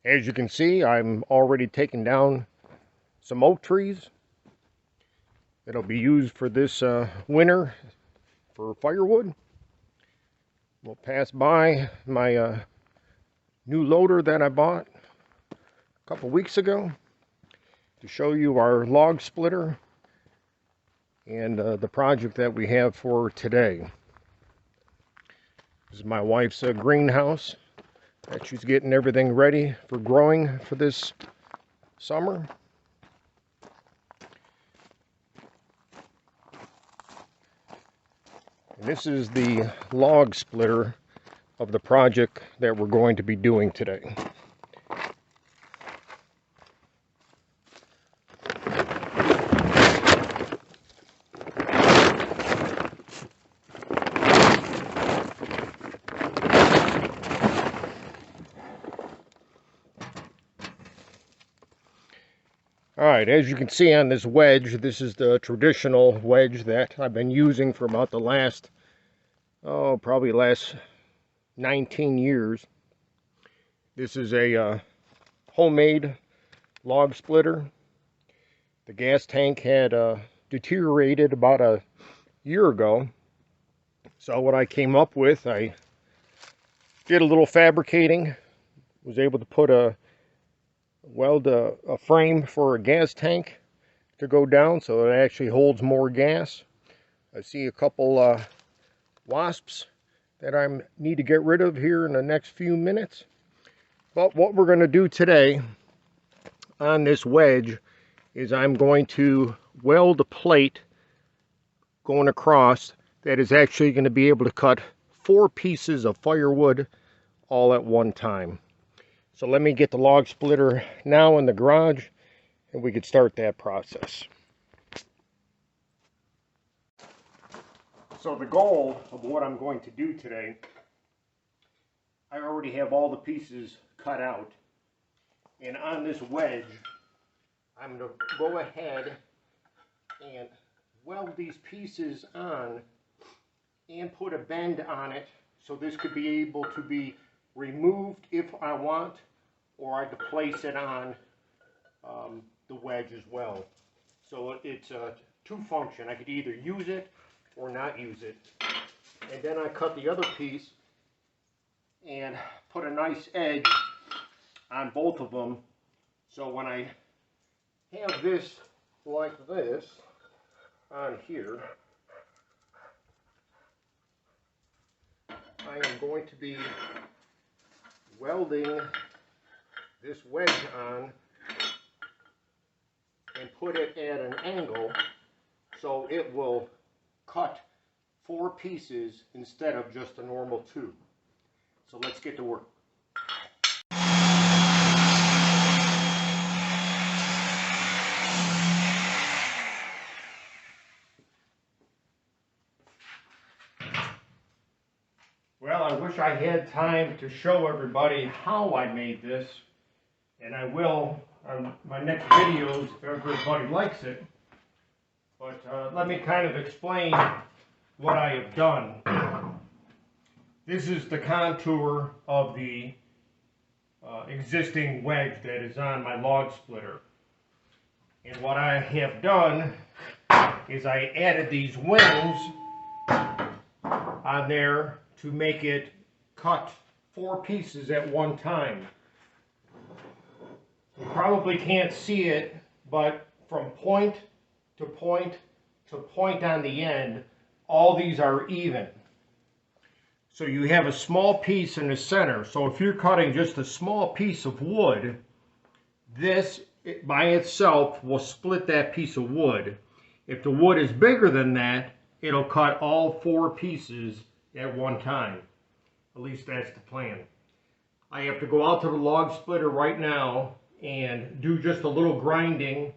As you can see, I'm already taking down some oak trees that'll be used for this winter for firewood. We'll pass by my new loader that I bought a couple weeks ago to show you our log splitter and the project that we have for today. This is my wife's greenhouse that she's getting everything ready for growing for this summer. And this is the log splitter of the project that we're going to be doing today. Alright, as you can see on this wedge, this is the traditional wedge that I've been using for about the last, probably last 19 years. This is a homemade log splitter. The gas tank had deteriorated about a year ago. So what I came up with, I did a little fabricating, was able to weld a frame for a gas tank to go down so it actually holds more gas. I see a couple wasps that I need to get rid of here in the next few minutes. But what we're going to do today on this wedge is I'm going to weld a plate going across that is actually going to be able to cut 4 pieces of firewood all at one time. So let me get the log splitter now in the garage and we could start that process. So the goal of what I'm going to do today, I already have all the pieces cut out. And on this wedge, I'm going to go ahead and weld these pieces on and put a bend on it so this could be able to be removed if I want, or I could place it on the wedge as well. So it's a two-function. I could either use it or not use it. And then I cut the other piece and put a nice edge on both of them. So when I have this like this on here, I am going to be welding this wedge on and put it at an angle so it will cut 4 pieces instead of just a normal 2. So let's get to work. Well, I wish I had time to show everybody how I made this, and I will on my next videos if everybody likes it. But let me kind of explain what I have done. This is the contour of the existing wedge that is on my log splitter. And what I have done is I added these wings on there to make it cut 4 pieces at one time. You probably can't see it, but from point to point to point on the end, all these are even. So you have a small piece in the center. So if you're cutting just a small piece of wood, this by itself will split that piece of wood. If the wood is bigger than that, it'll cut all 4 pieces at one time. At least that's the plan. I have to go out to the log splitter right now and do just a little grinding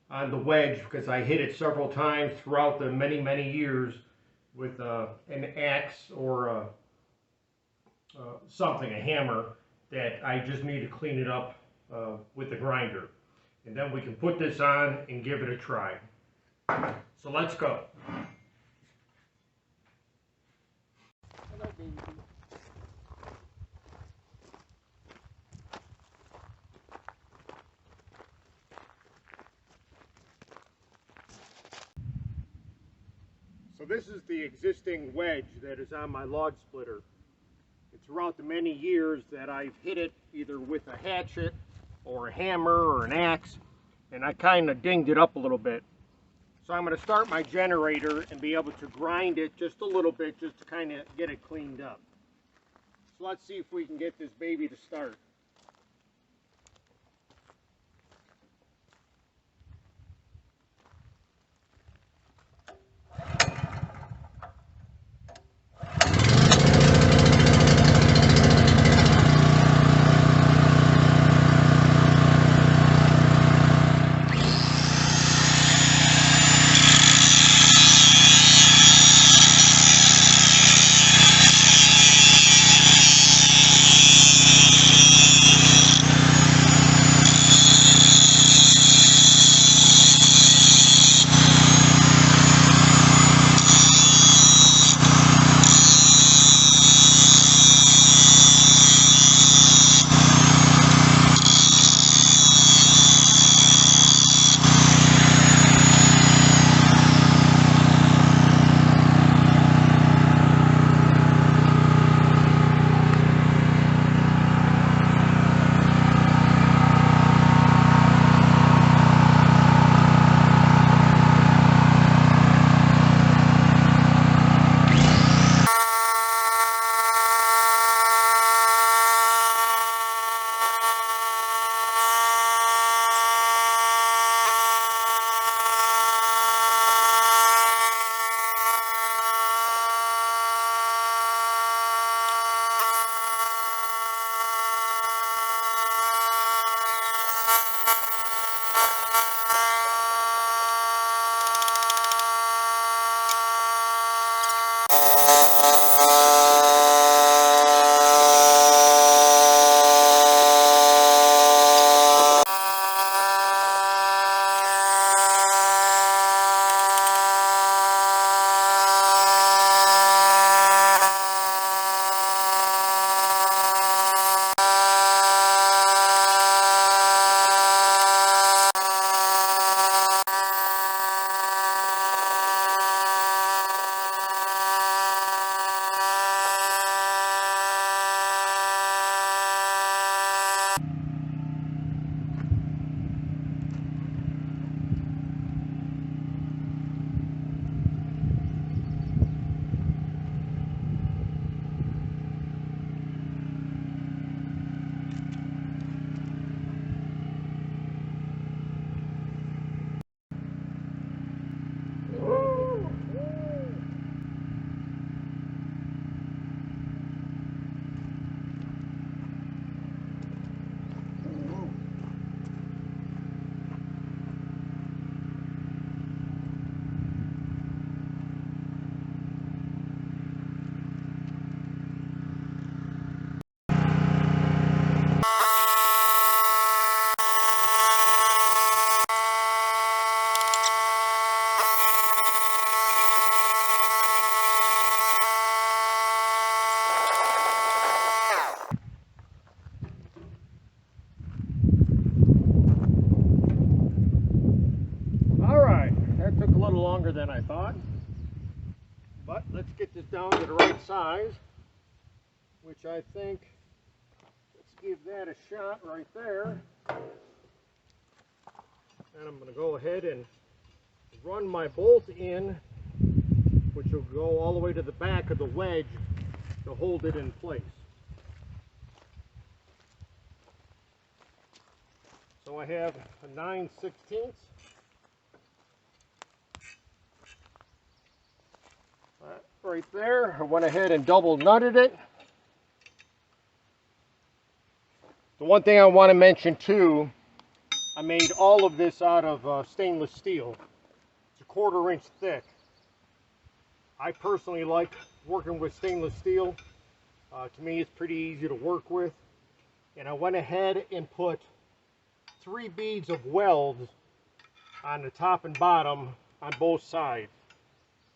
on the wedge because I hit it several times throughout the many years with an axe or something, a hammer, that I just need to clean it up with the grinder. And then we can put this on and give it a try. So let's go. Hello, baby. So this is the existing wedge that is on my log splitter. And throughout the many years that I've hit it either with a hatchet or a hammer or an axe, and I kind of dinged it up a little bit. So I'm going to start my generator and be able to grind it just a little bit just to kind of get it cleaned up. So let's see if we can get this baby to start. Longer than I thought, but let's get this down to the right size, which I think, let's give that a shot right there. And I'm going to go ahead and run my bolt in, which will go all the way to the back of the wedge to hold it in place. So I have a 9/16. Right there, I went ahead and double nutted it. The one thing I want to mention too, I made all of this out of stainless steel. It's a 1/4 inch thick. I personally like working with stainless steel. To me it's pretty easy to work with. And I went ahead and put 3 beads of weld on the top and bottom on both sides.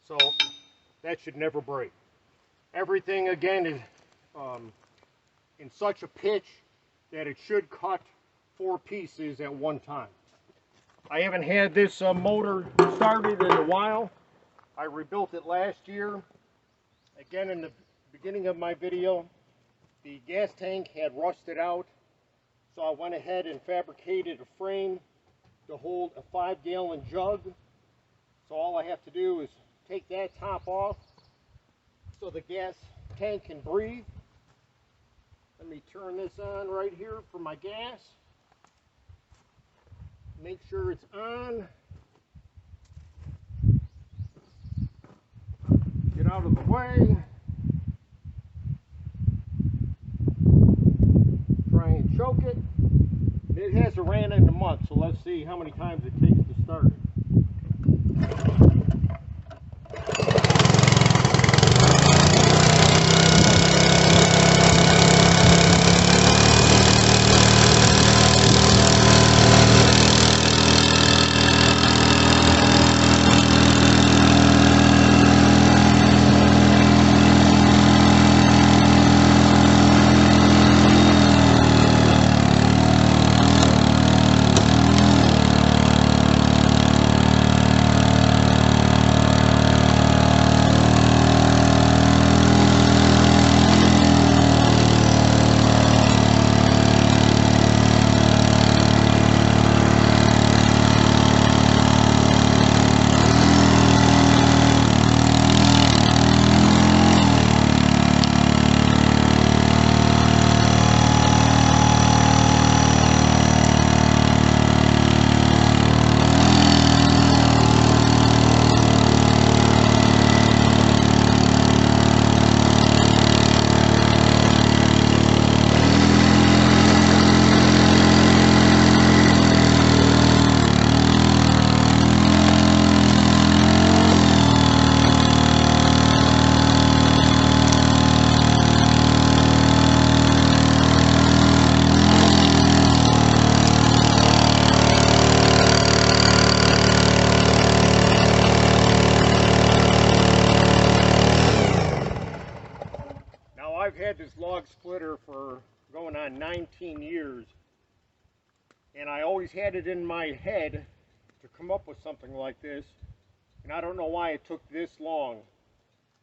So that should never break. Everything again is in such a pitch that it should cut 4 pieces at one time. I haven't had this motor started in a while, I rebuilt it last year. Again, in the beginning of my video, the gas tank had rusted out, so I went ahead and fabricated a frame to hold a 5-gallon jug. So all I have to do is take that top off so the gas tank can breathe. Let me turn this on right here for my gas. Make sure it's on. Get out of the way. Try and choke it. It hasn't ran in a month, so let's see how many times it takes to start it. I've had this log splitter for going on 19 years, and I always had it in my head to come up with something like this, and I don't know why it took this long,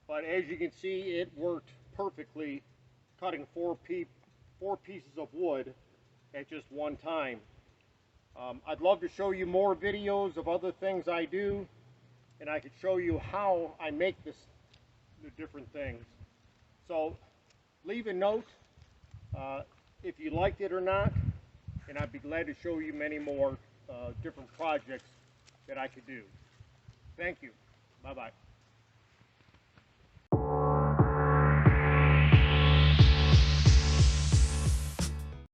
but as you can see, it worked perfectly, cutting four pieces of wood at just one time. I'd love to show you more videos of other things I do, and I could show you how I make the different things. So leave a note if you liked it or not, and I'd be glad to show you many more different projects that I could do. Thank you. Bye-bye.